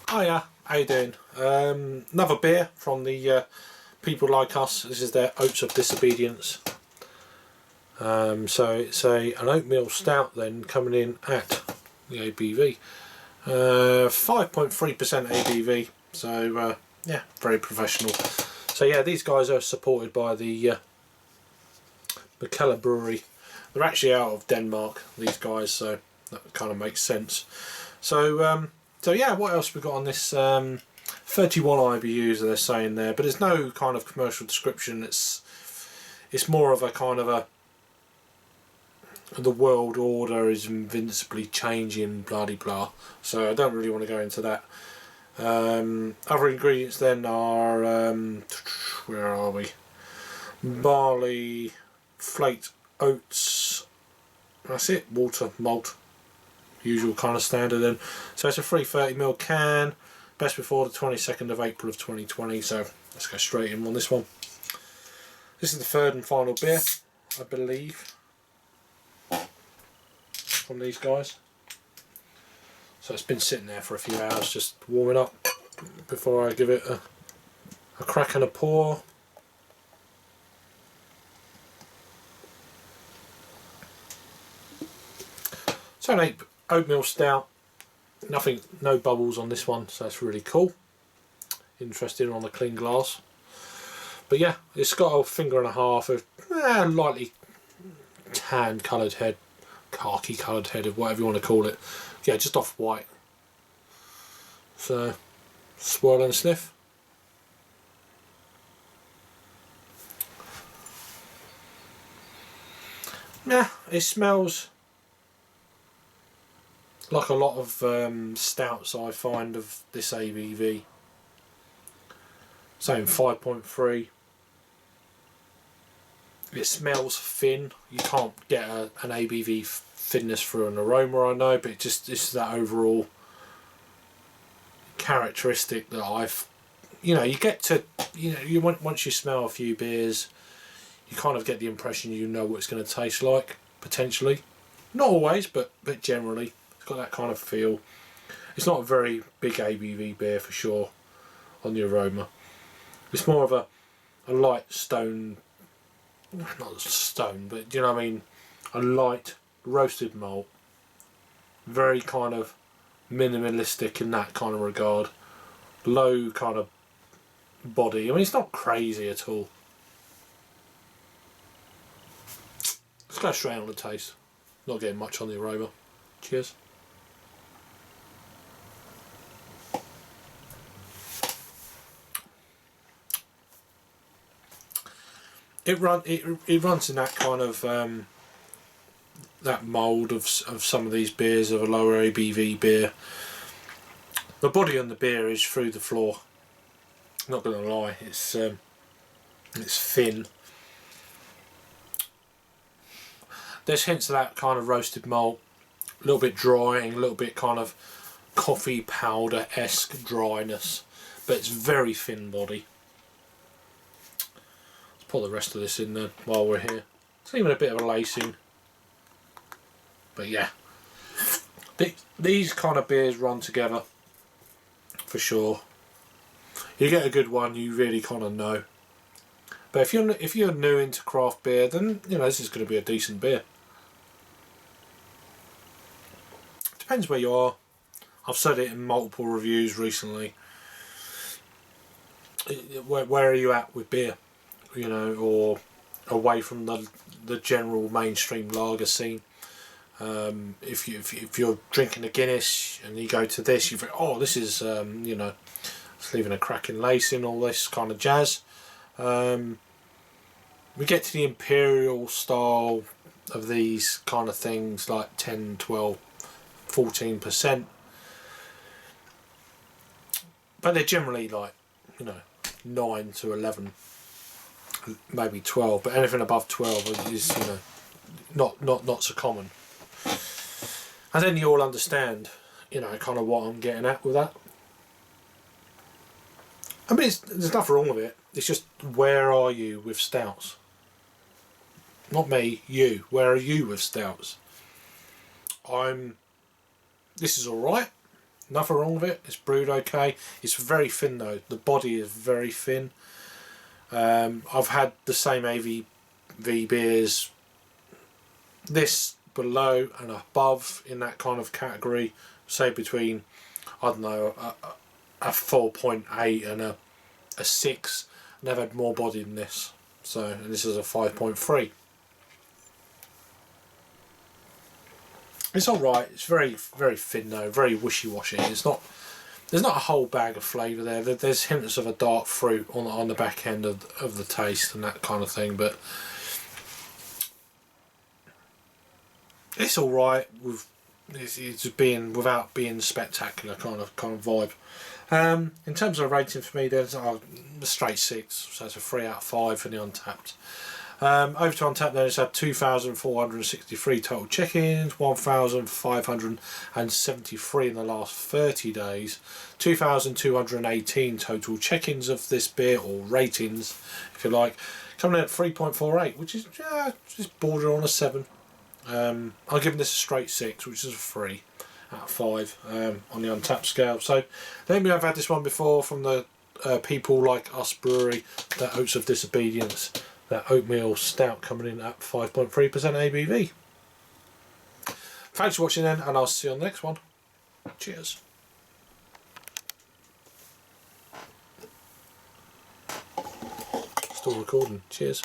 Hiya, how you doing? Another beer from the people like us. This is their Oats of Disobedience. So it's an oatmeal stout then, coming in at the ABV. 5.3% ABV, so yeah, very professional. So yeah, these guys are supported by the Mikkeller Brewery. They're actually out of Denmark, these guys, so that kind of makes sense. So yeah, what else we got on this? 31 IBUs they're saying there, but there's no kind of commercial description. It's more of a kind of the world order is invincibly changing, blah de blah. So I don't really want to go into that. Other ingredients then are where are we? Barley, flaked oats. That's it. Water, malt. Usual kind of standard then. So it's a 330ml can, best before the 22nd of April of 2020, so let's go straight in on this one. This is the third and final beer, I believe, from these guys. So it's been sitting there for a few hours just warming up before I give it a crack and a pour. So an oatmeal stout, no bubbles on this one, so that's really cool. Interesting on the clean glass. But yeah, it's got a finger and a half of lightly tan coloured head, khaki coloured head, whatever you want to call it. Yeah, just off white. So, swirl and sniff. Yeah, it smells like a lot of stouts I find of this ABV. Saying 5.3. It smells thin. You can't get an ABV thinness through an aroma, I know, but it's that overall characteristic that you get to, once you smell a few beers, you kind of get the impression you know what it's going to taste like, potentially. Not always, but generally. It's got that kind of feel. It's not a very big ABV beer for sure on the aroma. It's more of a light stone, not stone, but you know what I mean, a light roasted malt. Very kind of minimalistic in that kind of regard. Low kind of body. I mean, it's not crazy at all. Let's go straight on the taste. Not getting much on the aroma. Cheers. It runs in that kind of that mould of some of these beers, of a lower ABV beer. The body on the beer is through the floor. Not gonna lie, it's thin. There's hints of that kind of roasted malt, a little bit drying, a little bit kind of coffee powder-esque dryness, but it's very thin body. Put the rest of this in there while we're here. It's even a bit of a lacing, but yeah, these kind of beers run together for sure. You get a good one, you really kind of know. But if you're new into craft beer, then this is going to be a decent beer. Depends where you are. I've said it in multiple reviews recently. Where are you at with beer? Or away from the general mainstream lager scene. If you're drinking a Guinness and you go to this, you think, oh, this is it's leaving a cracking lacing, all this kind of jazz. We get to the imperial style of these kind of things, like 10, 12, 14%, but they're generally like 9 to 11. Maybe 12, but anything above 12 is not so common. And then you all understand kind of what I'm getting at with that. I mean, there's nothing wrong with it. It's just, where are you with stouts? Not me, you. Where are you with stouts? This is alright. nothing wrong with it. It's brewed okay. It's very thin though. The body is very thin. I've had the same ABV beers, this below and above in that kind of category, say between, I don't know, a 4.8 and a 6. Never had more body than this. So, and this is a 5.3. It's alright. It's very, very thin though. Very wishy-washy. It's not. There's not a whole bag of flavour there. There's hints of a dark fruit on the back end of the taste and that kind of thing, but it's all right. It's being without being spectacular kind of vibe. In terms of rating for me, there's a straight 6, so it's a 3 out of 5 for the Untapped. Over to Untapped, then it's had 2,463 total check-ins, 1,573 in the last 30 days, 2,218 total check-ins of this beer, or ratings, if you like, coming in at 3.48, which is just border on a 7. I'm giving this a straight 6, which is a 3 out of 5 on the Untapped scale. So, maybe I've had this one before from the People Like Us Brewery, the Oats of Disobedience. That Oatmeal Stout coming in at 5.3% ABV. Thanks for watching then, and I'll see you on the next one. Cheers. Still recording. Cheers.